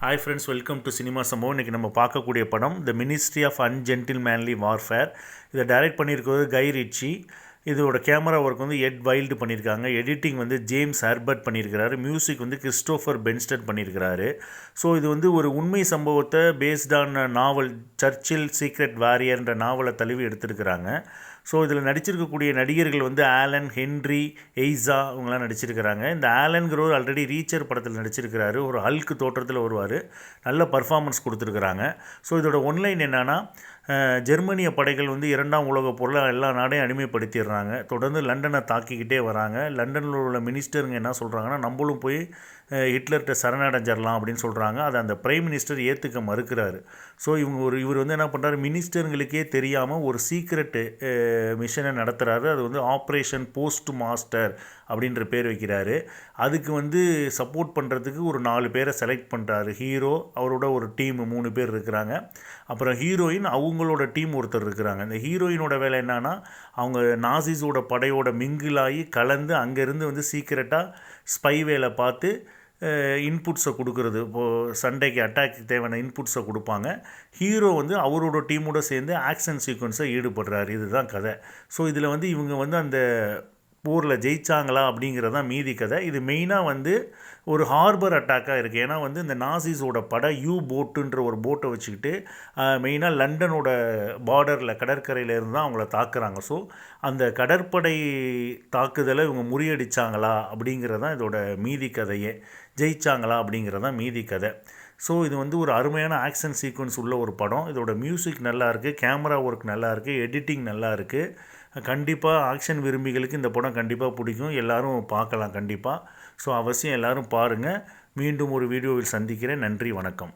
Hi friends, welcome to cinema சம்பவம். இன்றைக்கி நம்ம பார்க்கக்கூடிய படம் த மினிஸ்ட்ரி ஆஃப் அன்ஜென்டில்மேன்லி வார்ஃபேர். இதை டைரக்ட் பண்ணியிருக்கிறது கை ரிச்சி. இதோட கேமரா ஒர்க் வந்து எட் வைல்டு பண்ணியிருக்காங்க. எடிட்டிங் வந்து ஜேம்ஸ் ஹெர்பர்ட் பண்ணியிருக்கிறாரு. மியூசிக் வந்து கிறிஸ்டோஃபர் பென்ஸ்டன் பண்ணியிருக்கிறாரு. ஸோ இது வந்து ஒரு உண்மை சம்பவத்தை பேஸ்டான நாவல் சர்ச்சில் சீக்ரெட் வாரியர்ன்ற நாவலை தழுவி எடுத்திருக்கிறாங்க. ஸோ இதில் நடிச்சிருக்கக்கூடிய நடிகர்கள் வந்து ஆலன், ஹென்ரி, எய்ஸா இவங்களாம் நடிச்சிருக்கிறாங்க. இந்த ஆலன்கிறவர் ஆல்ரெடி ரீச்சர் படத்தில் நடிச்சிருக்கிறாரு. ஒரு ஹல்க் தோற்றத்தில் வருவார். நல்ல பர்ஃபார்மன்ஸ் கொடுத்துருக்குறாங்க. ஸோ இதோட ஒன்லைன் என்னென்னா, ஜெர்மனிய படைகள் வந்து 2ஆம் உலகப் போரில் எல்லா நாடையும் அடிமைப்படுத்திடுறாங்க. தொடர்ந்து லண்டனை தாக்கிக்கிட்டே வராங்க. லண்டனில் உள்ள மினிஸ்டருங்க என்ன சொல்கிறாங்கன்னா, நம்மளும் போய் ஹிட்லர்கிட்ட சரணடைஞ்சிடலாம் அப்படின்னு சொல்கிறாங்க. அதை அந்த பிரைம் மினிஸ்டர் ஏற்றுக்க மறுக்கிறாரு. ஸோ இவர் வந்து என்ன பண்ணுறாரு, மினிஸ்டருங்களுக்கே தெரியாமல் ஒரு சீக்ரெட்டு மிஷனை நடத்துகிறாரு. அது வந்து ஆப்ரேஷன் போஸ்ட் மாஸ்டர் அப்படின்ற பேர் வைக்கிறாரு. அதுக்கு வந்து சப்போர்ட் பண்ணுறதுக்கு ஒரு 4 பேரை செலக்ட் பண்ணுறாரு. ஹீரோ, அவரோட ஒரு டீம் 3 பேர் இருக்கிறாங்க. அப்புறம் ஹீரோயின், அவங்களோட டீம் ஒருத்தர் இருக்கிறாங்க. இந்த ஹீரோயினோட வேலை என்னன்னா, அவங்க நாசிஸோட படையோட மிங்கிளாகி கலந்து அங்கேருந்து வந்து சீக்கிரட்டாக ஸ்பை வேலை பார்த்து இன்புட்ஸை கொடுக்குறது. இப்போது சண்டைக்கு அட்டாக்கு தேவையான இன்புட்ஸை கொடுப்பாங்க. ஹீரோ வந்து அவரோட டீமோடு சேர்ந்து ஆக்ஷன் சீக்வன்ஸை ஈடுபடுறாரு. இதுதான் கதை. ஸோ இதில் வந்து இவங்க வந்து அந்த போரில் ஜெயிச்சாங்களா அப்படிங்கிறது தான் மீதி கதை. இது மெயினாக வந்து ஒரு ஹார்பர் அட்டாக்காக இருக்குது. ஏன்னா வந்து இந்த நாசிஸோட படை போட்டுன்ற ஒரு போட்டை வச்சுக்கிட்டு மெயினாக லண்டனோட பார்டரில் கடற்கரையில் இருந்து தான் அவங்கள தாக்குறாங்க. ஸோ அந்த கடற்படை தாக்குதலை இவங்க முறியடித்தாங்களா அப்படிங்கிறது தான் இதோட மீதி கதையே. ஜெயிச்சாங்களா அப்படிங்கிறது தான் மீதி கதை. ஸோ இது வந்து ஒரு அருமையான ஆக்ஷன் சீக்வன்ஸ் உள்ள ஒரு படம். இதோட மியூசிக் நல்லாயிருக்கு, கேமரா ஒர்க் நல்லாயிருக்கு, எடிட்டிங் நல்லாயிருக்கு. கண்டிப்பாக ஆக்ஷன் விரும்பிகளுக்கு இந்த படம் கண்டிப்பாக பிடிக்கும். எல்லோரும் பார்க்கலாம் கண்டிப்பாக. ஸோ அவசியம் எல்லோரும் பாருங்கள். மீண்டும் ஒரு வீடியோவில் சந்திக்கிறேன். நன்றி, வணக்கம்.